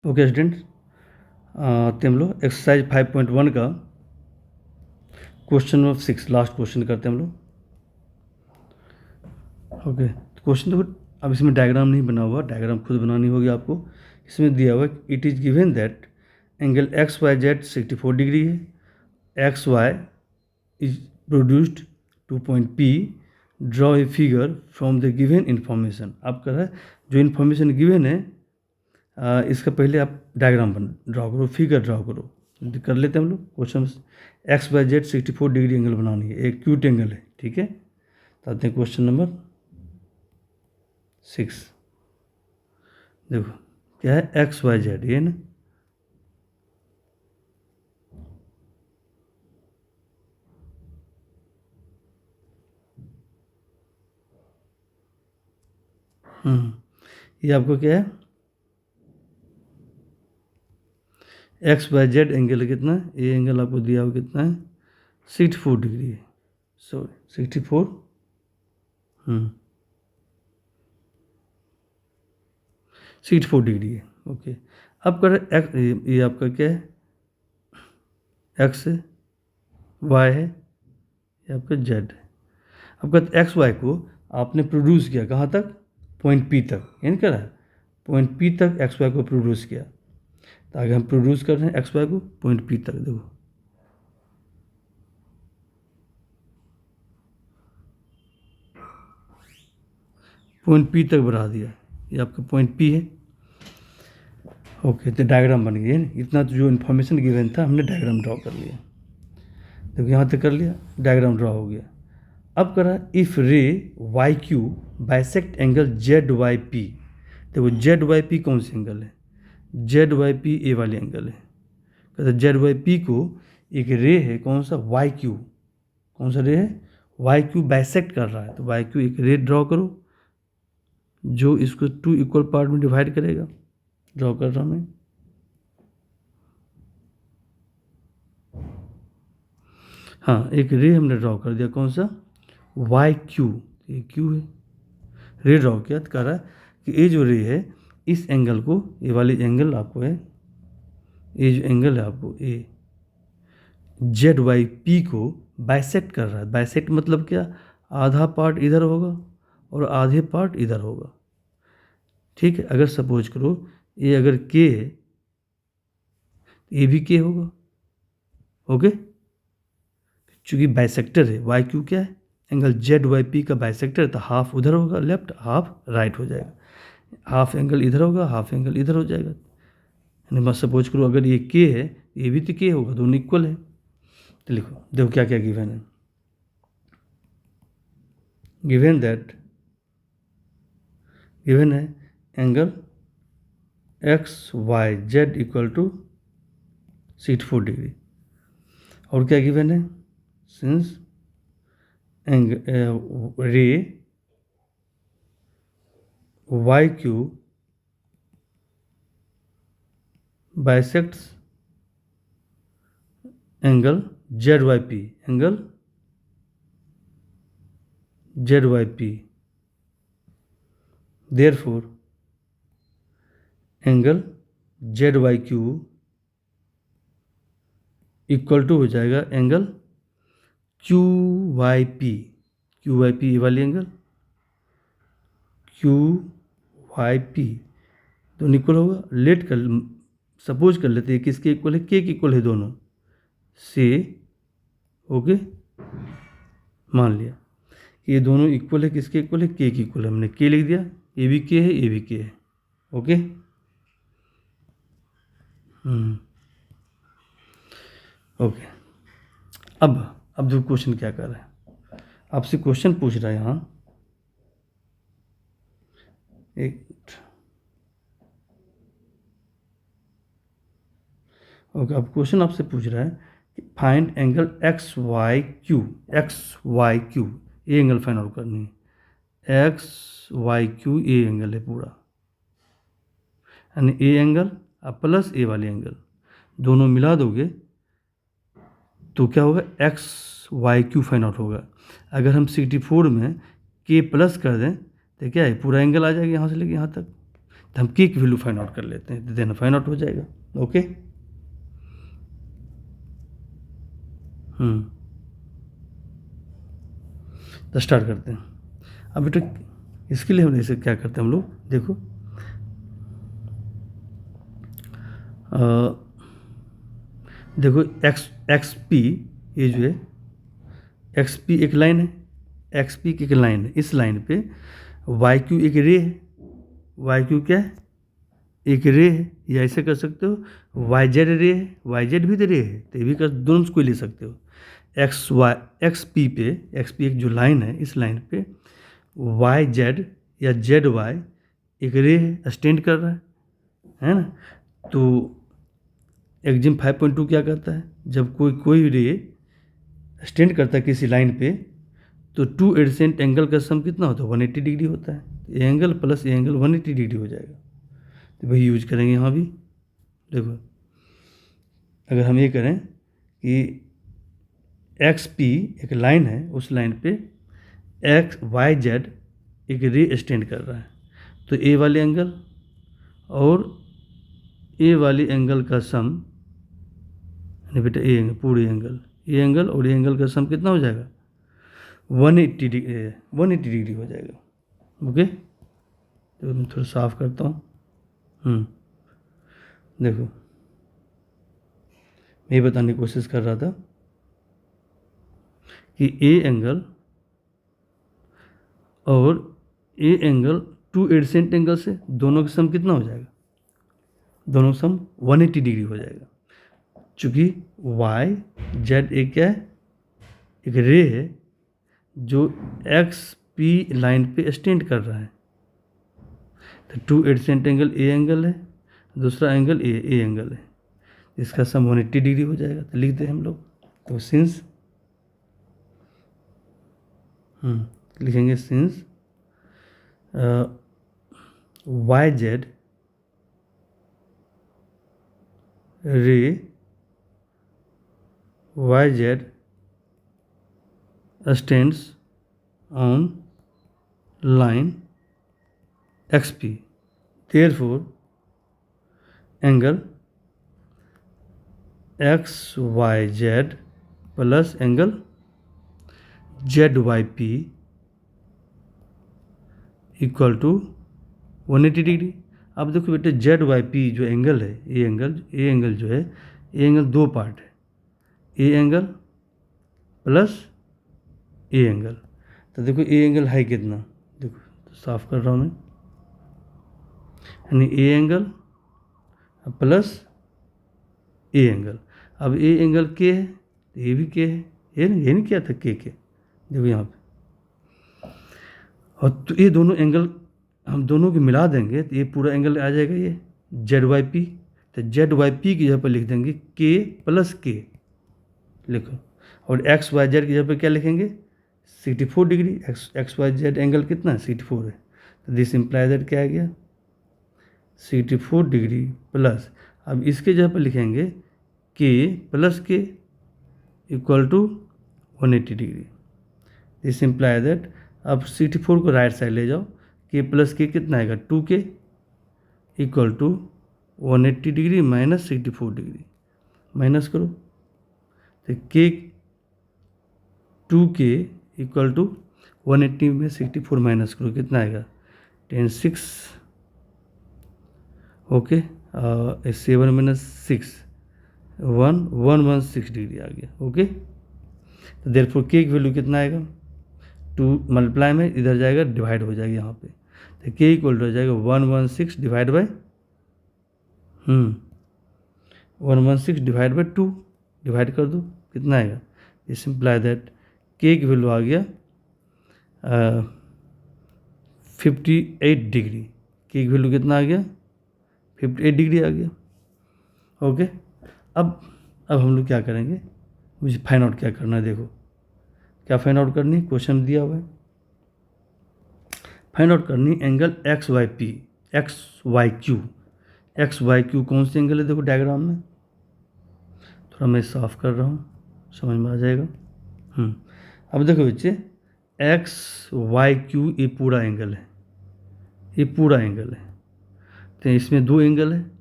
Okay student, आते हम लोग एक्सरसाइज 5.1 का क्वेश्चन नंबर 6 लास्ट क्वेश्चन करते हैं हम लोग। ओके, क्वेश्चन देखो, अब इसमें डायग्राम नहीं बना हुआ, डायग्राम खुद बनानी होगी आपको। इसमें दिया हुआ है it is given that angle X Y Z 64 degree है, X Y is produced to point P, draw a figure from the given information. आप कह रहे हैं जो इन्फॉर्मेशन गिवन है इसका पहले आप डायग्राम ड्रॉ करो, फिगर ड्रॉ करो। कर लेते हैं हम लोग question. X Y Z 64 degree angle बनानी है, एक क्यूट एंगल है, ठीक है। तो आते हैं क्वेश्चन नंबर 6। देखो क्या है, एक्स वाई जेड, ये ना ये आपको क्या है, एक्स वाई जेड एंगल कितना है, ये एंगल आपको दिया हुआ कितना है, 64 डिग्री है, सॉरी 64 64 डिग्री है। ओके, अब कर एक्स, ये आपका क्या है, एक्स है, वाई है, ये आपका जेड है। अब कहते एक्स वाई को आपने प्रोड्यूस किया कहाँ तक, पॉइंट पी तक, यानी क्या है, पॉइंट पी तक एक्स वाई को प्रोड्यूस किया। तो आगे हम प्रोड्यूस कर रहे हैं एक्स वाई को पॉइंट पी तक। देखो पॉइंट पी तक बढ़ा दिया, ये आपका पॉइंट पी है। ओके, तो डायग्राम बन गया, इतना तो जो इन्फॉर्मेशन गिवन था हमने डायग्राम ड्रॉ कर लिया। देखो यहाँ तक कर लिया, डायग्राम ड्रॉ हो गया। अब करा if ray Y Q bisect angle Z Y P. देखो जेड वाई पी कौन सी एंगल है, जेड वाई पी ए वाली एंगल है। कहते जेड वाई पी को एक रे है कौन सा, वाई क्यू, कौन सा रे है, वाई क्यू बाइसेक्ट कर रहा है। तो वाई क्यू एक रे ड्रॉ करो जो इसको 2 इक्वल पार्ट में डिवाइड करेगा। ड्रॉ कर रहा हूँ मैं, हाँ एक रे हमने ड्रॉ कर दिया, कौन सा, वाई क्यू, ये क्यू है, रे ड्रॉ किया। तो कह रहा है कि ये जो रे है इस एंगल को, ये वाली एंगल आपको है, ये जो एंगल है आपको ए जेड वाई पी को बाइसेक्ट कर रहा है। बाइसेक्ट मतलब क्या, आधा पार्ट इधर होगा और आधे पार्ट इधर होगा, ठीक है। अगर सपोज करो ये अगर के है, ये भी के होगा, ओके। चूंकि बाइसेक्टर है, वाई क्यू क्या है, एंगल जेड वाई पी का बाइसेक्टर है, तो हाफ उधर होगा लेफ्ट, हाफ राइट हो जाएगा। हाफ एंगल इधर होगा, हाफ एंगल इधर हो जाएगा। यानी मैं सपोज करो अगर ये के है, ये भी तो के होगा, दोनों इक्वल है। तो लिखो, देखो क्या क्या गिवन है, गिवन दैट, गिवन है angle X Y Z equal to 64 degree. और क्या गिवन है, since ray Y Q bisects angle Z Y P, angle Z Y P, therefore angle Z Y Q equal to हो जाएगा angle Q Y P, Q Y P ये वाली angle, Q Y P दोनों equal होगा। Let कर, suppose कर लेते हैं किसके इक्वल है, के के इक्वल है दोनों, से, ओके। मान लिया कि ये दोनों इक्वल है, किसके इक्वल है, के की इक्वल है, हमने के लिख दिया, ये भी के है, ये भी के है, ओके। ओके, अब जो क्वेश्चन क्या कर रहा है, आपसे क्वेश्चन पूछ रहा है यहाँ, एक ओके, अब क्वेश्चन आपसे पूछ रहा है कि find angle X Y Q, X Y Q, ये एंगल फाइंड आउट करनी है। एक्स वाई क्यू ये एंगल है पूरा, यानी ए एंगल और प्लस ए वाली एंगल दोनों मिला दोगे तो क्या होगा, X Y Q find out होगा। अगर हम 64 में के प्लस कर दें तो क्या है, पूरा एंगल आ जाएगा यहाँ से लेके यहाँ तक। तो हम के की वैल्यू फाइंड आउट कर लेते हैं, देन फाइंड आउट हो जाएगा। ओके, तो स्टार्ट करते हैं। अब बेटा इसके लिए हम इसे क्या करते हैं हम लोग, देखो देखो एक्स पी, ये जो है एक्स पी एक लाइन है, एक्स पी की एक लाइन है, इस लाइन पे वाई क्यू एक रे है, वाई क्यू क्या है, एक रे है, या ऐसे कर सकते हो वाई जेड रे है, वाई जेड भी तो रे है, तो ये भी कर, दोनों को ले सकते हो। एक्स पी पे, एक्स पी एक जो लाइन है, इस लाइन पे वाई जेड या जेड वाई एक रे है, स्टैंड कर रहा है ना। तो एक्जिम 5.2 क्या करता है, जब कोई रे स्टैंड करता है किसी लाइन पे, तो टू एडजेसेंट एंगल का सम कितना होता है, 180 डिग्री होता है। ये एंगल प्लस ये एंगल 180 डिग्री हो जाएगा, तो वही यूज करेंगे यहाँ भी। देखो अगर हम ये करें कि एक्स पी एक लाइन है, उस लाइन पे एक्स वाई जेड एक रे स्टैंड कर रहा है, तो ए वाले एंगल और ए वाली एंगल का सम, यानी बेटा ए एंगल, पूरे एंगल, ए एंगल और ए एंगल का सम कितना हो जाएगा, 180 डिग्री हो जाएगा। ओके, तो मैं थोड़ा साफ करता हूँ। देखो मैं ये बताने की कोशिश कर रहा था कि ए एंगल और A angle two adjacent angle से दोनों का सम कितना हो जाएगा, दोनों का सम 180 डिग्री हो जाएगा। चूँकि वाई जेड एक क्या है, एक रे है जो एक्स पी लाइन पे स्टैंड कर रहा है, तो two adjacent angle A angle है, दूसरा एंगल ए एंगल है, इसका सम 180 डिग्री हो जाएगा। तो लिख दें हम लोग, तो सिंस लिखेंगे since Y Z ray Y Z stands on line X P, therefore angle X Y Z plus angle Z Y P equal to 180 degree. अब देखो बेटे जेड वाई पी जो एंगल है, ए एंगल जो है, a angle दो part है, a angle plus A angle. तो देखो ए एंगल है कितना, देखो तो साफ कर रहा हूँ मैं, यानी A angle plus A angle. अब ए एंगल के है, तो ये भी के है, ये नहीं क्या था के, देखो यहाँ पे, और तो ये दोनों एंगल हम दोनों को मिला देंगे तो ये पूरा एंगल आ जाएगा, ये जेड वाई पी। तो जेड वाई पी की जगह पर लिख देंगे के प्लस के, लिखो, और एक्स वाई जेड की जगह पर क्या लिखेंगे, 64 degree. X Y Z angle कितना है, 64 है, तो दिस इम्प्लाई दैट क्या आ गया, 64 डिग्री प्लस, अब इसके जगह पर लिखेंगे k plus k equal to 180 degree. This imply that, अब 64 को राइट साइड ले जाओ, के प्लस के कितना आएगा, 2k equal to 180 degree minus 64 degree, minus करो, तो के 2k इक्वल टू 180 में 64 माइनस करो, कितना आएगा 10 6, ओके, 7 माइनस 6 116 डिग्री आ गया। ओके, तो देयरफॉर के की वैल्यू कितना आएगा, 2 मल्टीप्लाई में इधर जाएगा, डिवाइड हो जाएगा यहाँ पे, तो के इक्वल हो जाएगा 116 divide by 116 divide by 2, divide कर दो, कितना आएगा, इस इम्प्लाई दैट के की वैल्यू आ गया 58 डिग्री, के की वैल्यू कितना आ गया, 58 डिग्री आ गया। ओके, अब हम लोग क्या करेंगे, मुझे फाइंड आउट क्या करना है, देखो क्या फाइंड आउट करनी है, क्वेश्चन दिया हुआ है, फाइंड आउट करनी angle X Y P, X Y Q कौन से एंगल है, देखो डायग्राम में, थोड़ा मैं साफ कर रहा हूँ, समझ में आ जाएगा। अब देखो बच्चे, एक्स वाई क्यू ये पूरा एंगल है, ये पूरा एंगल है, तो इसमें दो एंगल है,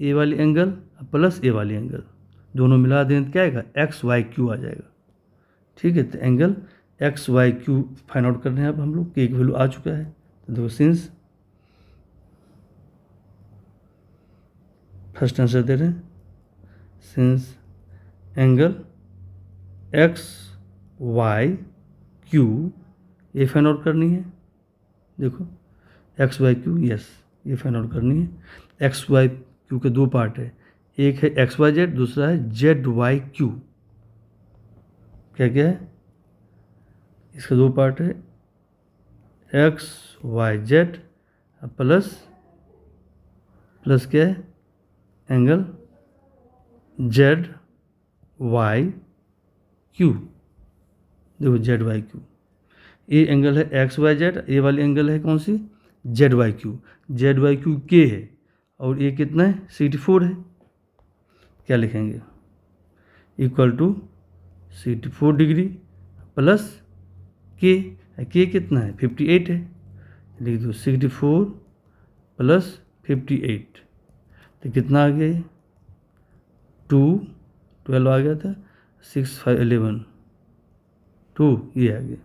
ए वाली एंगल प्लस ए वाली एंगल, दोनों मिला दें तो क्या आएगा, एक्स वाई क्यू आ जाएगा। ठीक है, तो angle X Y Q find out कर रहे हैं अब हम लोग, के की वैल्यू आ चुका है। तो देखो सिंस, फर्स्ट आंसर दे रहे हैं, since angle X Y Q, ये फाइंड आउट करनी है। देखो एक्स वाई क्यू, यस ये फाइंड आउट करनी है। एक्स वाई क्यू के दो पार्ट है, एक है एक्स वाई जेड, दूसरा है जेड वाई क्यू। क्या क्या है, इसका दो पार्ट है, एक्स वाई जेड प्लस क्या है, एंगल जेड वाई क्यू। देखो जेड वाई क्यू, ये एंगल है एक्स वाई जेड, ये वाली एंगल है कौन सी, Z Y Q. Z Y Q के है और ये कितना है, 64 है। क्या लिखेंगे, इक्वल टू 64 डिग्री प्लस के कितना है, 58 है। लिख दो 64 प्लस 58, तो कितना आ गया, 12 आ गया था, 6 5 11 2, ये आ गया।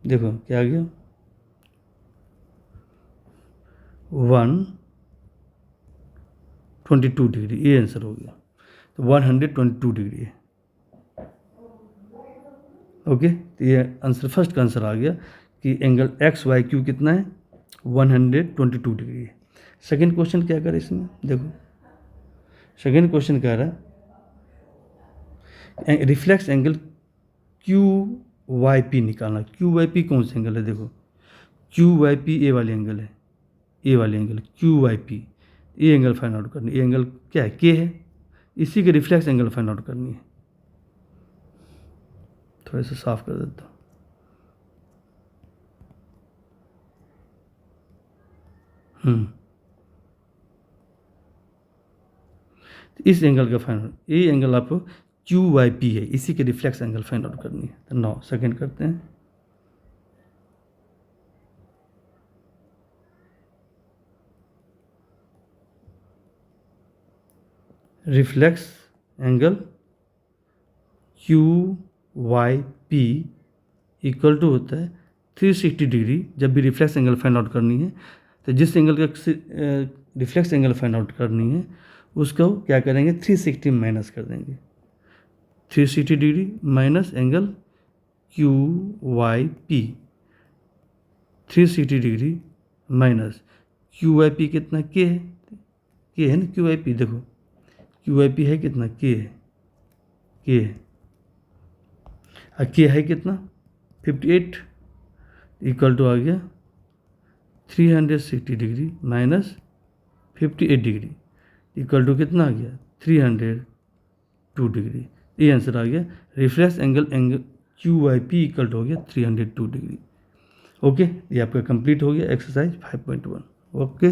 देखो क्या आ गया, 122 डिग्री, ये आंसर हो गया। तो 122 डिग्री है। ओके, तो ये आंसर, फर्स्ट का आंसर आ गया कि एंगल एक्स वाई क्यू कितना है, 122 डिग्री है। सेकेंड क्वेश्चन क्या कर इसमें, देखो सेकेंड क्वेश्चन कह रहा है reflex angle Q Y P निकालना। क्यू वाई पी कौन सा एंगल है, देखो क्यू वाई पी ए वाली एंगल है, ए वाली एंगल क्यू वाई पी, ये एंगल फाइंड आउट करनी है। ये एंगल क्या है, के है, इसी के रिफ्लेक्स एंगल फाइंड आउट करनी है। थोड़ा सा साफ कर देता हूँ। इस एंगल का फाइंड आउट, ये एंगल आपको क्यू वाई पी है, इसी के रिफ्लेक्स एंगल फाइंड आउट करनी है। तो 9 सेकेंड करते हैं, reflex angle Q Y P equal to होता है 360 डिग्री। जब भी रिफ्लेक्स एंगल फाइंड आउट करनी है, तो जिस एंगल का रिफ्लेक्स एंगल फाइंड आउट करनी है उसको क्या करेंगे, 360 माइनस कर देंगे। 360 degree minus angle Q Y P, 360 degree minus Q Y P कितना, के है ना, क्यू वाई पी देखो क्यू वाई पी है कितना, के है, के है कितना 58, इक्वल टू आ गया 360 degree minus 58 degree, equal to कितना आ गया 302 डिग्री। ये आंसर आ गया, reflex angle Q Y P equal to हो गया 302 डिग्री। ओके, ये आपका कंप्लीट हो गया एक्सरसाइज 5.1। ओके।